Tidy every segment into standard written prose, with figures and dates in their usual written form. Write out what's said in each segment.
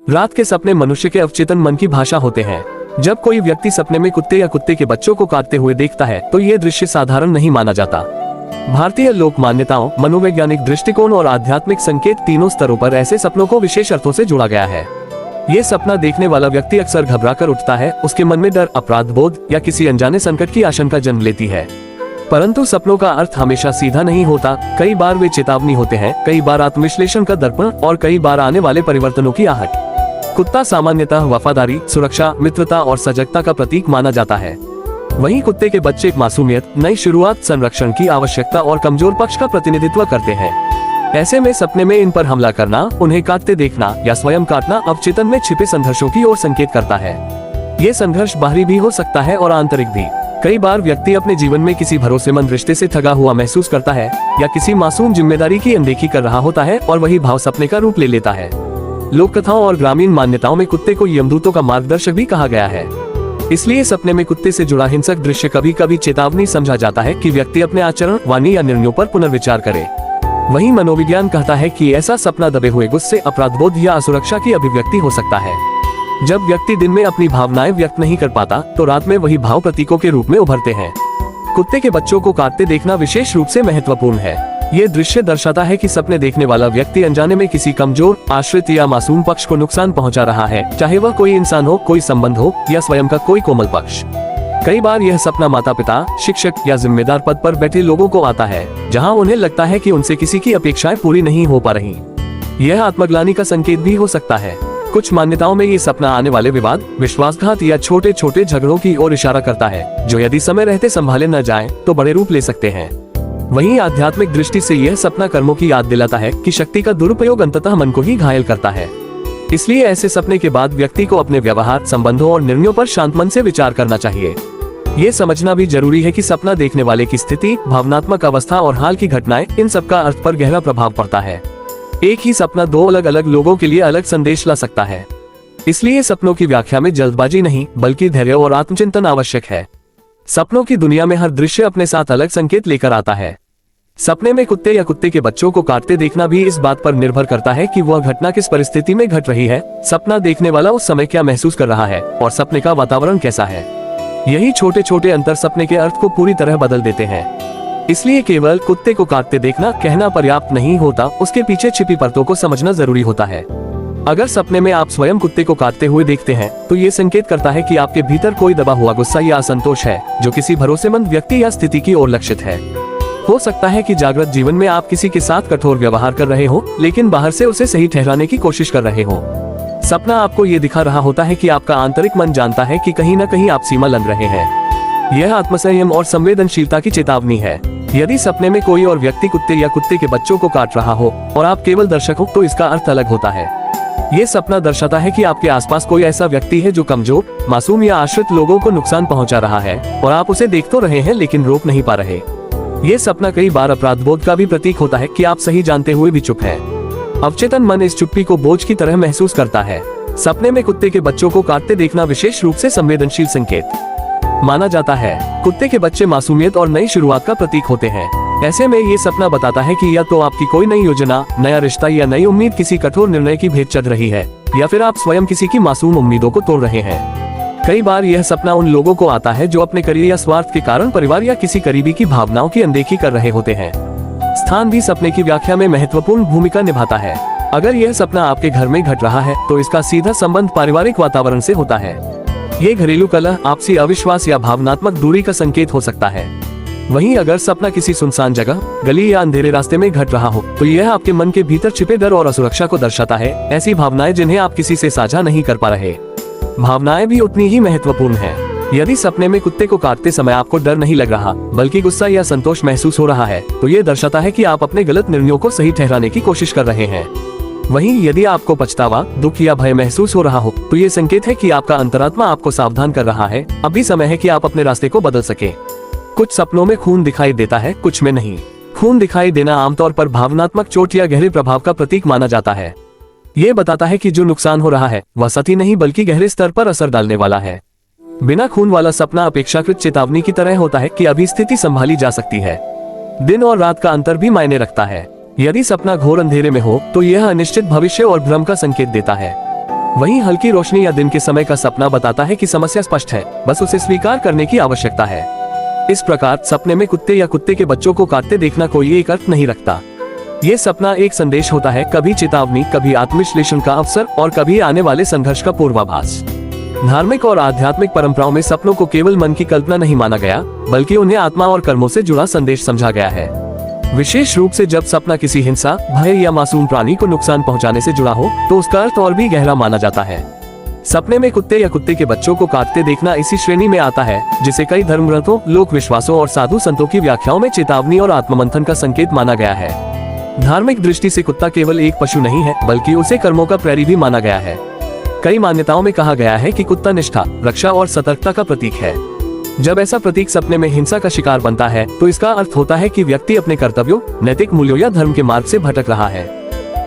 रात के सपने मनुष्य के अवचेतन मन की भाषा होते हैं। जब कोई व्यक्ति सपने में कुत्ते या कुत्ते के बच्चों को काटते हुए देखता है तो ये दृश्य साधारण नहीं माना जाता। भारतीय लोक मान्यताओं, मनोवैज्ञानिक दृष्टिकोण और आध्यात्मिक संकेत तीनों स्तरों पर ऐसे सपनों को विशेष अर्थों से जोड़ा गया है। ये सपना देखने वाला व्यक्ति अक्सर घबराकर उठता है, उसके मन में डर, अपराध बोध या किसी अनजाने संकट की आशंका जन्म लेती है। परंतु सपनों का अर्थ हमेशा सीधा नहीं होता। कई बार वे चेतावनी होते हैं, कई बार आत्मविश्लेषण का दर्पण और कई बार आने वाले परिवर्तनों की आहट। कुत्ता सामान्यतः वफादारी, सुरक्षा, मित्रता और सजगता का प्रतीक माना जाता है। वहीं कुत्ते के बच्चे मासूमियत, नई शुरुआत, संरक्षण की आवश्यकता और कमजोर पक्ष का प्रतिनिधित्व करते हैं। ऐसे में सपने में इन पर हमला करना, उन्हें काटते देखना या स्वयं काटना अवचेतन में छिपे संघर्षों की ओर संकेत करता है। ये संघर्ष बाहरी भी हो सकता है और आंतरिक भी। कई बार व्यक्ति अपने जीवन में किसी भरोसेमंद रिश्ते से ठगा हुआ महसूस करता है या किसी मासूम जिम्मेदारी की अनदेखी कर रहा होता है और वही भाव सपने का रूप ले लेता है। लोक कथाओं और ग्रामीण मान्यताओं में कुत्ते को यमदूतों का मार्गदर्शक भी कहा गया है। इसलिए सपने में कुत्ते से जुड़ा हिंसक दृश्य कभी कभी चेतावनी समझा जाता है कि व्यक्ति अपने आचरण, वाणी या निर्णयों पर पुनर्विचार करे। वहीं मनोविज्ञान कहता है कि ऐसा सपना दबे हुए गुस्से, अपराधबोध या असुरक्षा की अभिव्यक्ति हो सकता है। जब व्यक्ति दिन में अपनी भावनाएं व्यक्त नहीं कर पाता तो रात में वही भाव प्रतीकों के रूप में उभरते हैं। कुत्ते के बच्चों को काटते देखना विशेष रूप से महत्वपूर्ण है। ये दृश्य दर्शाता है कि सपने देखने वाला व्यक्ति अनजाने में किसी कमजोर, आश्रित या मासूम पक्ष को नुकसान पहुंचा रहा है, चाहे वह कोई इंसान हो, कोई संबंध हो या स्वयं का कोई कोमल पक्ष। कई बार यह सपना माता पिता, शिक्षक या जिम्मेदार पद पर बैठे लोगों को आता है, जहां उन्हें लगता है कि उनसे किसी की अपेक्षाएं पूरी नहीं हो पा रही। यह आत्मग्लानि का संकेत भी हो सकता है। कुछ मान्यताओं में ये सपना आने वाले विवाद, विश्वासघात या छोटे छोटे झगड़ों की ओर इशारा करता है, जो यदि समय रहते संभाले न जाएं, तो बड़े रूप ले सकते हैं। वहीं आध्यात्मिक दृष्टि से यह सपना कर्मों की याद दिलाता है कि शक्ति का दुरुपयोग अंततः मन को ही घायल करता है। इसलिए ऐसे सपने के बाद व्यक्ति को अपने व्यवहार, संबंधों और निर्णयों पर शांत मन से विचार करना चाहिए। ये समझना भी जरूरी है कि सपना देखने वाले की स्थिति, भावनात्मक अवस्था और हाल की घटनाएं, इन सब का अर्थ पर गहरा प्रभाव पड़ता है। एक ही सपना दो अलग अलग लोगों के लिए अलग संदेश ला सकता है। इसलिए सपनों की व्याख्या में जल्दबाजी नहीं, बल्कि धैर्य और आत्मचिंतन आवश्यक है। सपनों की दुनिया में हर दृश्य अपने साथ अलग संकेत लेकर आता है। सपने में कुत्ते या कुत्ते के बच्चों को काटते देखना भी इस बात पर निर्भर करता है कि वह घटना किस परिस्थिति में घट रही है, सपना देखने वाला उस समय क्या महसूस कर रहा है और सपने का वातावरण कैसा है। यही छोटे छोटे अंतर सपने के अर्थ को पूरी तरह बदल देते हैं। इसलिए केवल कुत्ते को काटते देखना कहना पर्याप्त नहीं होता, उसके पीछे छिपी परतों को समझना जरूरी होता है। अगर सपने में आप स्वयं कुत्ते को काटते हुए देखते हैं तो ये संकेत करता है कि आपके भीतर कोई दबा हुआ गुस्सा या असंतोष है, जो किसी भरोसेमंद व्यक्ति या स्थिति की ओर लक्षित है। हो सकता है कि जागृत जीवन में आप किसी के साथ कठोर व्यवहार कर रहे हो, लेकिन बाहर से उसे सही ठहराने की कोशिश कर रहे हो। सपना आपको ये दिखा रहा होता है कि आपका आंतरिक मन जानता है कि कहीं न कहीं आप सीमा लंघ रहे हैं। यह आत्मसंयम और संवेदनशीलता की चेतावनी है। यदि सपने में कोई और व्यक्ति कुत्ते या कुत्ते के बच्चों को काट रहा हो और आप केवल दर्शक हो, तो इसका अर्थ अलग होता है। ये सपना दर्शाता है कि आपके आसपास कोई ऐसा व्यक्ति है जो कमजोर, मासूम या आश्रित लोगों को नुकसान पहुंचा रहा है और आप उसे देख तो रहे हैं लेकिन रोक नहीं पा रहे। ये सपना कई बार अपराधबोध का भी प्रतीक होता है कि आप सही जानते हुए भी चुप हैं। अवचेतन मन इस चुप्पी को बोझ की तरह महसूस करता है। सपने में कुत्ते के बच्चों को काटते देखना विशेष रूप से संवेदनशील संकेत माना जाता है। कुत्ते के बच्चे मासूमियत और नई शुरुआत का प्रतीक होते हैं। ऐसे में ये सपना बताता है कि या तो आपकी कोई नई योजना, नया रिश्ता या नई उम्मीद किसी कठोर निर्णय की भेंट चढ़ रही है, या फिर आप स्वयं किसी की मासूम उम्मीदों को तोड़ रहे हैं। कई बार यह सपना उन लोगों को आता है जो अपने करियर या स्वार्थ के कारण परिवार या किसी करीबी की भावनाओं की अनदेखी कर रहे होते हैं। स्थान भी सपने की व्याख्या में महत्वपूर्ण भूमिका निभाता है। अगर यह सपना आपके घर में घट रहा है तो इसका सीधा संबंध पारिवारिक वातावरण से होता है। ये घरेलू कलह, आपसी अविश्वास या भावनात्मक दूरी का संकेत हो सकता है। वहीं अगर सपना किसी सुनसान जगह, गली या अंधेरे रास्ते में घट रहा हो तो यह आपके मन के भीतर छिपे डर और असुरक्षा को दर्शाता है। ऐसी भावनाएं जिन्हें आप किसी से साझा नहीं कर पा रहे। भावनाएं भी उतनी ही महत्वपूर्ण है। यदि सपने में कुत्ते को काटते समय आपको डर नहीं लग रहा, बल्कि गुस्सा या संतोष महसूस हो रहा है, तो ये दर्शाता है कि आप अपने गलत निर्णयों को सही ठहराने की कोशिश कर रहे हैं। वहीं यदि आपको पछतावा, दुख या भय महसूस हो रहा हो, तो ये संकेत है कि आपका अंतरात्मा आपको सावधान कर रहा है। अभी समय है कि आप अपने रास्ते को बदल सके। कुछ सपनों में खून दिखाई देता है, कुछ में नहीं। खून दिखाई देना आमतौर पर भावनात्मक चोट या गहरे प्रभाव का प्रतीक माना जाता है। ये बताता है कि जो नुकसान हो रहा है वह सतही नहीं बल्कि गहरे स्तर पर असर डालने वाला है। बिना खून वाला सपना अपेक्षाकृत चेतावनी की तरह होता है कि अभी स्थिति संभाली जा सकती है। दिन और रात का अंतर भी मायने रखता है। यदि सपना घोर अंधेरे में हो तो यह अनिश्चित भविष्य और भ्रम का संकेत देता है। वहीं हल्की रोशनी या दिन के समय का सपना बताता है कि समस्या स्पष्ट है, बस उसे स्वीकार करने की आवश्यकता है। इस प्रकार सपने में कुत्ते या कुत्ते के बच्चों को काटते देखना कोई एक अर्थ नहीं रखता। ये सपना एक संदेश होता है, कभी चेतावनी, कभी आत्मविश्लेषण का अवसर और कभी आने वाले संघर्ष का पूर्वाभास। धार्मिक और आध्यात्मिक परंपराओं में सपनों को केवल मन की कल्पना नहीं माना गया, बल्कि उन्हें आत्मा और कर्मों से जुड़ा संदेश समझा गया है। विशेष रूप से जब सपना किसी हिंसा, भय या मासूम प्राणी को नुकसान पहुंचाने से जुड़ा हो, तो उसका अर्थ और भी गहरा माना जाता है। सपने में कुत्ते या कुत्ते के बच्चों को काटते देखना इसी श्रेणी में आता है, जिसे कई धर्म ग्रंथों, लोक विश्वासों और साधु संतों की व्याख्याओं में चेतावनी और आत्ममंथन का संकेत माना गया है। धार्मिक दृष्टि से कुत्ता केवल एक पशु नहीं है, बल्कि उसे कर्मों का प्रेरी भी माना गया है। कई मान्यताओं में कहा गया है कि कुत्ता निष्ठा, रक्षा और सतर्कता का प्रतीक है। जब ऐसा प्रतीक सपने में हिंसा का शिकार बनता है, तो इसका अर्थ होता है कि व्यक्ति अपने कर्तव्यों, नैतिक मूल्यों या धर्म के मार्ग से भटक रहा है।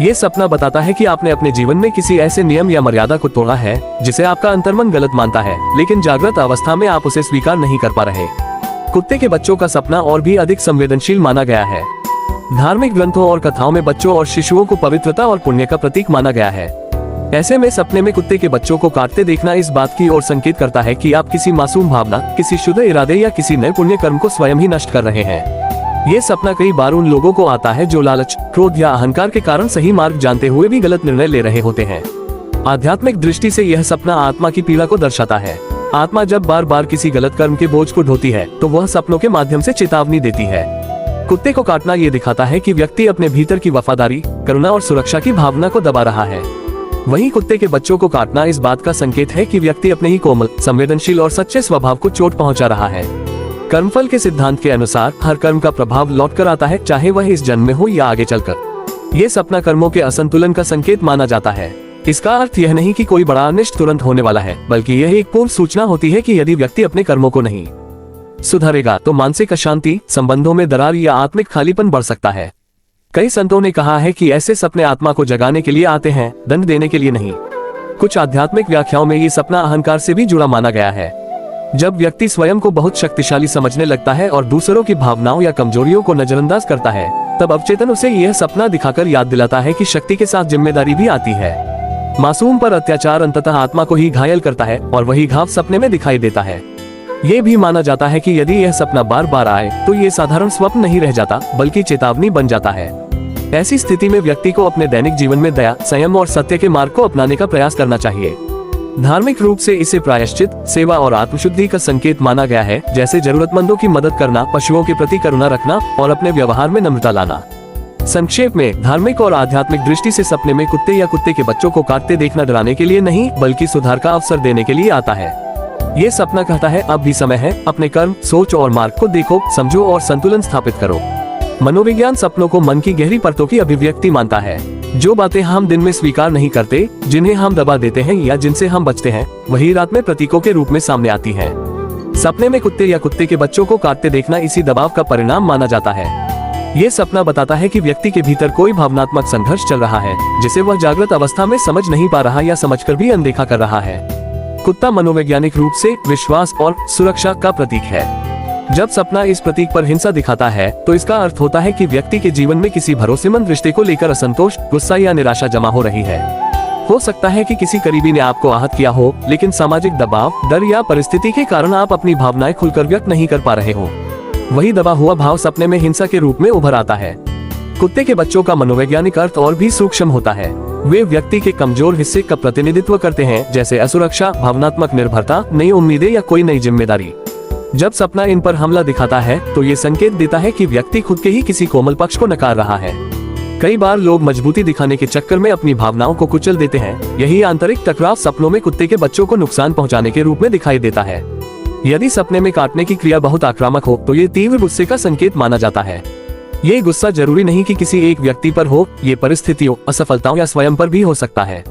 ये सपना बताता है कि आपने अपने जीवन में किसी ऐसे नियम या मर्यादा को तोड़ा है जिसे आपका अंतर्मन गलत मानता है, लेकिन जागृत अवस्था में आप उसे स्वीकार नहीं कर पा रहे। कुत्ते के बच्चों का सपना और भी अधिक संवेदनशील माना गया है। धार्मिक ग्रंथों और कथाओं में बच्चों और शिशुओं को पवित्रता और पुण्य का प्रतीक माना गया है। ऐसे में सपने में कुत्ते के बच्चों को काटते देखना इस बात की ओर संकेत करता है कि आप किसी मासूम भावना, किसी शुद्ध इरादे या किसी नए पुण्य कर्म को स्वयं ही नष्ट कर रहे हैं। ये सपना कई बार उन लोगों को आता है जो लालच, क्रोध या अहंकार के कारण सही मार्ग जानते हुए भी गलत निर्णय ले रहे होते हैं। आध्यात्मिक दृष्टि से यह सपना आत्मा की पीड़ा को दर्शाता है। आत्मा जब बार बार किसी गलत कर्म के बोझ को ढोती है, तो वह सपनों के माध्यम से चेतावनी देती है। कुत्ते को काटना ये दिखाता है कि व्यक्ति अपने भीतर की वफादारी, करुणा और सुरक्षा की भावना को दबा रहा है। वहीं कुत्ते के बच्चों को काटना इस बात का संकेत है कि व्यक्ति अपने ही कोमल, संवेदनशील और सच्चे स्वभाव को चोट पहुंचा रहा है। कर्मफल के सिद्धांत के अनुसार हर कर्म का प्रभाव लौट कर आता है, चाहे वह इस जन्म में हो या आगे चलकर। ये सपना कर्मों के असंतुलन का संकेत माना जाता है। इसका अर्थ यह नहीं कि कोई बड़ा अनिष्ट तुरंत होने वाला है, बल्कि यह एक पूर्व सूचना होती है कि यदि व्यक्ति अपने कर्मों को नहीं सुधारेगा तो मानसिक अशांति, संबंधों में दरार या आत्मिक खालीपन बढ़ सकता है। कई संतों ने कहा है कि ऐसे सपने आत्मा को जगाने के लिए आते हैं, दंड देने के लिए नहीं। कुछ आध्यात्मिक व्याख्याओं में ये सपना अहंकार से भी जुड़ा माना गया है। जब व्यक्ति स्वयं को बहुत शक्तिशाली समझने लगता है और दूसरों की भावनाओं या कमजोरियों को नजरअंदाज करता है, तब अवचेतन उसे यह सपना दिखाकर याद दिलाता है कि शक्ति के साथ जिम्मेदारी भी आती है। मासूम पर अत्याचार अंततः आत्मा को ही घायल करता है और वही घाव सपने में दिखाई देता है। ये भी माना जाता है कि यदि यह सपना बार बार आए तो ये साधारण स्वप्न नहीं रह जाता, बल्कि चेतावनी बन जाता है। ऐसी स्थिति में व्यक्ति को अपने दैनिक जीवन में दया, संयम और सत्य के मार्ग को अपनाने का प्रयास करना चाहिए। धार्मिक रूप से इसे प्रायश्चित, सेवा और आत्मशुद्धि का संकेत माना गया है, जैसे जरूरतमंदों की मदद करना, पशुओं के प्रति करुणा रखना और अपने व्यवहार में नम्रता लाना। संक्षेप में, धार्मिक और आध्यात्मिक दृष्टि से सपने में कुत्ते या कुत्ते के बच्चों को काटते देखना डराने के लिए नहीं, बल्कि सुधार का अवसर देने के लिए आता है। ये सपना कहता है, अब भी समय है, अपने कर्म, सोच और मार्ग को देखो, समझो और संतुलन स्थापित करो। मनोविज्ञान सपनों को मन की गहरी परतों की अभिव्यक्ति मानता है। जो बातें हम दिन में स्वीकार नहीं करते, जिन्हें हम दबा देते हैं या जिनसे हम बचते हैं, वही रात में प्रतीकों के रूप में सामने आती हैं। सपने में कुत्ते या कुत्ते के बच्चों को काटते देखना इसी दबाव का परिणाम माना जाता है। ये सपना बताता है कि व्यक्ति के भीतर कोई भावनात्मक संघर्ष चल रहा है, जिसे वह जागृत अवस्था में समझ नहीं पा रहा या समझकर भी अनदेखा कर रहा है। कुत्ता मनोवैज्ञानिक रूप से विश्वास और सुरक्षा का प्रतीक है। जब सपना इस प्रतीक पर हिंसा दिखाता है, तो इसका अर्थ होता है कि व्यक्ति के जीवन में किसी भरोसेमंद रिश्ते को लेकर असंतोष, गुस्सा या निराशा जमा हो रही है। हो सकता है कि किसी करीबी ने आपको आहत किया हो, लेकिन सामाजिक दबाव, डर या परिस्थिति के कारण आप अपनी भावनाएं खुलकर व्यक्त नहीं कर पा रहे हो। वही दबा हुआ भाव सपने में हिंसा के रूप में उभर आता है। कुत्ते के बच्चों का मनोवैज्ञानिक अर्थ और भी सूक्ष्म होता है। वे व्यक्ति के कमजोर हिस्से का प्रतिनिधित्व करते हैं, जैसे असुरक्षा, भावनात्मक निर्भरता, नई उम्मीदें या कोई नई जिम्मेदारी। जब सपना इन पर हमला दिखाता है, तो ये संकेत देता है कि व्यक्ति खुद के ही किसी कोमल पक्ष को नकार रहा है। कई बार लोग मजबूती दिखाने के चक्कर में अपनी भावनाओं को कुचल देते हैं। यही आंतरिक टकराव सपनों में कुत्ते के बच्चों को नुकसान पहुंचाने के रूप में दिखाई देता है। यदि सपने में काटने की क्रिया बहुत आक्रामक हो, तो ये तीव्र गुस्से का संकेत माना जाता है। ये गुस्सा जरूरी नहीं कि किसी एक व्यक्ति पर हो, ये परिस्थितियों, असफलताओं या स्वयं पर भी हो सकता है।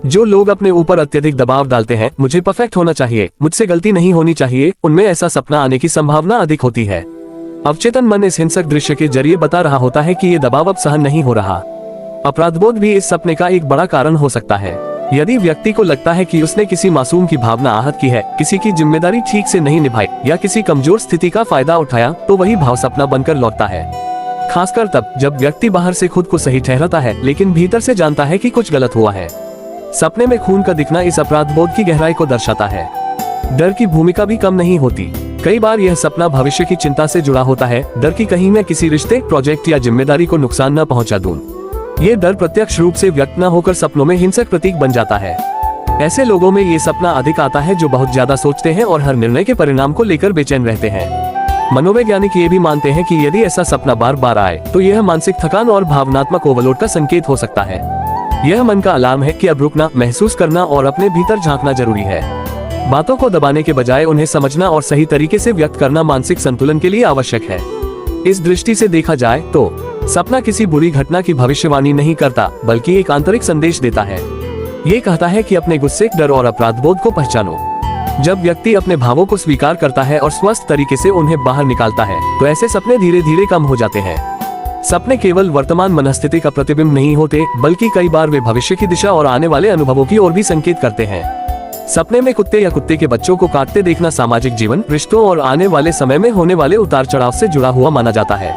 जो लोग अपने ऊपर अत्यधिक दबाव डालते हैं, मुझे परफेक्ट होना चाहिए, मुझसे गलती नहीं होनी चाहिए, उनमें ऐसा सपना आने की संभावना अधिक होती है। अवचेतन मन इस हिंसक दृश्य के जरिए बता रहा होता है कि ये दबाव अब सहन नहीं हो रहा। अपराधबोध भी इस सपने का एक बड़ा कारण हो सकता है। यदि व्यक्ति को लगता है कि उसने किसी मासूम की भावना आहत की है, किसी की जिम्मेदारी ठीक से नहीं निभाई या किसी कमजोर स्थिति का फायदा उठाया, तो वही भाव सपना बनकर लौटता है। खासकर तब जब व्यक्ति बाहर से खुद को सही ठहराता है, लेकिन भीतर से जानता है कि कुछ गलत हुआ है। सपने में खून का दिखना इस अपराध बोध की गहराई को दर्शाता है। डर की भूमिका भी कम नहीं होती। कई बार यह सपना भविष्य की चिंता से जुड़ा होता है, डर की कहीं मैं किसी रिश्ते, प्रोजेक्ट या जिम्मेदारी को नुकसान न पहुंचा दूं। ये डर प्रत्यक्ष रूप से व्यक्त न होकर सपनों में हिंसक प्रतीक बन जाता है। ऐसे लोगों में ये सपना अधिक आता है जो बहुत ज्यादा सोचते हैं और हर निर्णय के परिणाम को लेकर बेचैन रहते हैं। मनोवैज्ञानिक ये भी मानते हैं कि यदि ऐसा सपना बार बार आए तो यह मानसिक थकान और भावनात्मक ओवरलोड का संकेत हो सकता है। यह मन का अलार्म है कि अब रुकना, महसूस करना और अपने भीतर झांकना जरूरी है। बातों को दबाने के बजाय उन्हें समझना और सही तरीके से व्यक्त करना मानसिक संतुलन के लिए आवश्यक है। इस दृष्टि से देखा जाए तो सपना किसी बुरी घटना की भविष्यवाणी नहीं करता, बल्कि एक आंतरिक संदेश देता है। ये कहता है कि अपने गुस्से, डर और अपराध बोध को पहचानो। जब व्यक्ति अपने भावों को स्वीकार करता है और स्वस्थ तरीके से उन्हें बाहर निकालता है तो ऐसे सपने धीरे धीरे कम हो जाते हैं। सपने केवल वर्तमान मनस्थिति का प्रतिबिंब नहीं होते, बल्कि कई बार वे भविष्य की दिशा और आने वाले अनुभवों की ओर भी संकेत करते हैं। सपने में कुत्ते या कुत्ते के बच्चों को काटते देखना सामाजिक जीवन, रिश्तों और आने वाले समय में होने वाले उतार चढ़ाव से जुड़ा हुआ माना जाता है।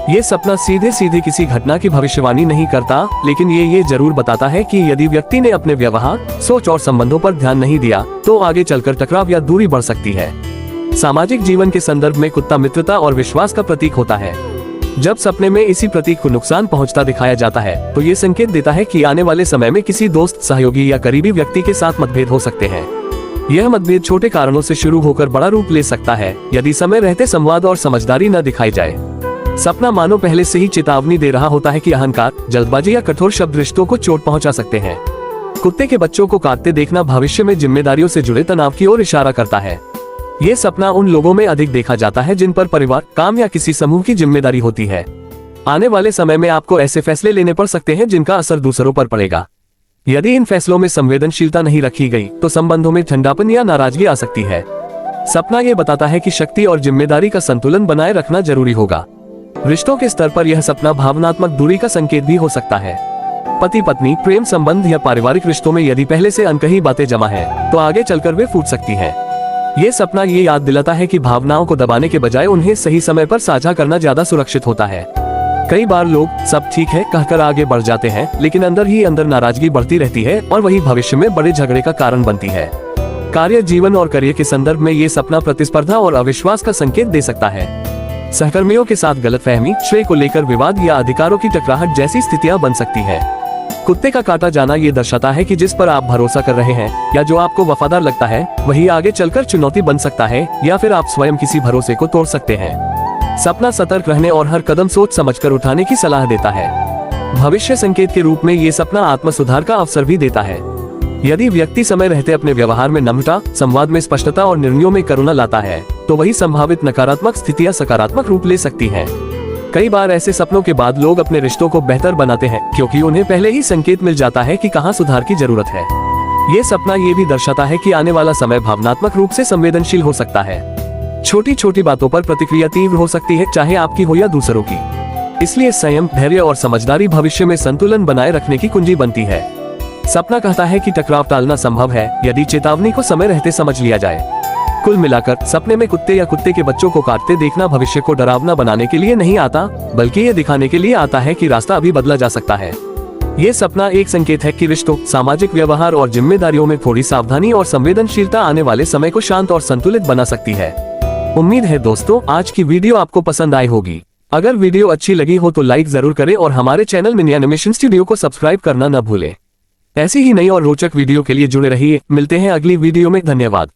ये सपना सीधे सीधे किसी घटना की भविष्यवाणी नहीं करता, लेकिन ये जरूर बताता है कि यदि व्यक्ति ने अपने व्यवहार, सोच और संबंधों पर ध्यान नहीं दिया तो आगे चलकर टकराव या दूरी बढ़ सकती है। सामाजिक जीवन के संदर्भ में कुत्ता मित्रता और विश्वास का प्रतीक होता है। जब सपने में इसी प्रतीक को नुकसान पहुंचता दिखाया जाता है तो ये संकेत देता है कि आने वाले समय में किसी दोस्त, सहयोगी या करीबी व्यक्ति के साथ मतभेद हो सकते हैं। यह मतभेद छोटे कारणों से शुरू होकर बड़ा रूप ले सकता है यदि समय रहते संवाद और समझदारी न दिखाई जाए। सपना मानो पहले से ही चेतावनी दे रहा होता है कि अहंकार, जल्दबाजी या कठोर शब्द रिश्तों को चोट पहुंचा सकते हैं। कुत्ते के बच्चों को काटते देखना भविष्य में जिम्मेदारियों से जुड़े तनाव की ओर इशारा करता है। ये सपना उन लोगों में अधिक देखा जाता है जिन पर परिवार, काम या किसी समूह की जिम्मेदारी होती है। आने वाले समय में आपको ऐसे फैसले लेने पड़ सकते हैं जिनका असर दूसरों पर पड़ेगा। यदि इन फैसलों में संवेदनशीलता नहीं रखी गई तो संबंधों में ठंडापन या नाराजगी आ सकती है। सपना ये बताता है कि शक्ति और जिम्मेदारी का संतुलन बनाए रखना जरूरी होगा। रिश्तों के स्तर पर यह सपना भावनात्मक दूरी का संकेत भी हो सकता है। पति पत्नी, प्रेम संबंध या पारिवारिक रिश्तों में यदि पहले से अनकही बातें जमा है तो आगे चलकर वे फूट सकती हैं। ये सपना ये याद दिलाता है कि भावनाओं को दबाने के बजाय उन्हें सही समय पर साझा करना ज्यादा सुरक्षित होता है। कई बार लोग सब ठीक है कहकर आगे बढ़ जाते हैं, लेकिन अंदर ही अंदर नाराजगी बढ़ती रहती है और वही भविष्य में बड़े झगड़े का कारण बनती है। कार्य जीवन और करियर के संदर्भ में ये सपना प्रतिस्पर्धा और अविश्वास का संकेत दे सकता है। सहकर्मियों के साथ गलतफहमी, श्रेय को लेकर विवाद या अधिकारों की टकराहट जैसी स्थितियां बन सकती है। कुत्ते का काटा जाना ये दर्शाता है कि जिस पर आप भरोसा कर रहे हैं या जो आपको वफादार लगता है वही आगे चलकर चुनौती बन सकता है, या फिर आप स्वयं किसी भरोसे को तोड़ सकते हैं। सपना सतर्क रहने और हर कदम सोच समझकर उठाने की सलाह देता है। भविष्य संकेत के रूप में ये सपना आत्म सुधार का अवसर भी देता है। यदि व्यक्ति समय रहते अपने व्यवहार में नम्रता, संवाद में स्पष्टता और निर्णयों में करुणा लाता है तो वही संभावित नकारात्मक स्थितियां सकारात्मक रूप ले सकती हैं। कई बार ऐसे सपनों के बाद लोग अपने रिश्तों को बेहतर बनाते हैं, क्योंकि उन्हें पहले ही संकेत मिल जाता है कि कहां सुधार की जरूरत है। ये सपना ये भी दर्शाता है कि आने वाला समय भावनात्मक रूप से संवेदनशील हो सकता है। छोटी छोटी बातों पर प्रतिक्रिया तीव्र हो सकती है, चाहे आपकी हो या दूसरों की। इसलिए संयम, धैर्य और समझदारी भविष्य में संतुलन बनाए रखने की कुंजी बनती है। सपना कहता है कि टकराव टालना संभव है यदि चेतावनी को समय रहते समझ लिया जाए। कुल मिलाकर सपने में कुत्ते या कुत्ते के बच्चों को काटते देखना भविष्य को डरावना बनाने के लिए नहीं आता, बल्कि ये दिखाने के लिए आता है कि रास्ता अभी बदला जा सकता है। ये सपना एक संकेत है कि रिश्तों, सामाजिक व्यवहार और जिम्मेदारियों में थोड़ी सावधानी और संवेदनशीलता आने वाले समय को शांत और संतुलित बना सकती है। उम्मीद है दोस्तों आज की वीडियो आपको पसंद आई होगी। अगर वीडियो अच्छी लगी हो तो लाइक जरूर करें और हमारे चैनल मिनी एनिमेशन स्टूडियो को सब्सक्राइब करना न भूलें। ऐसी ही नई और रोचक वीडियो के लिए जुड़े रहिए। मिलते हैं अगली वीडियो में। धन्यवाद।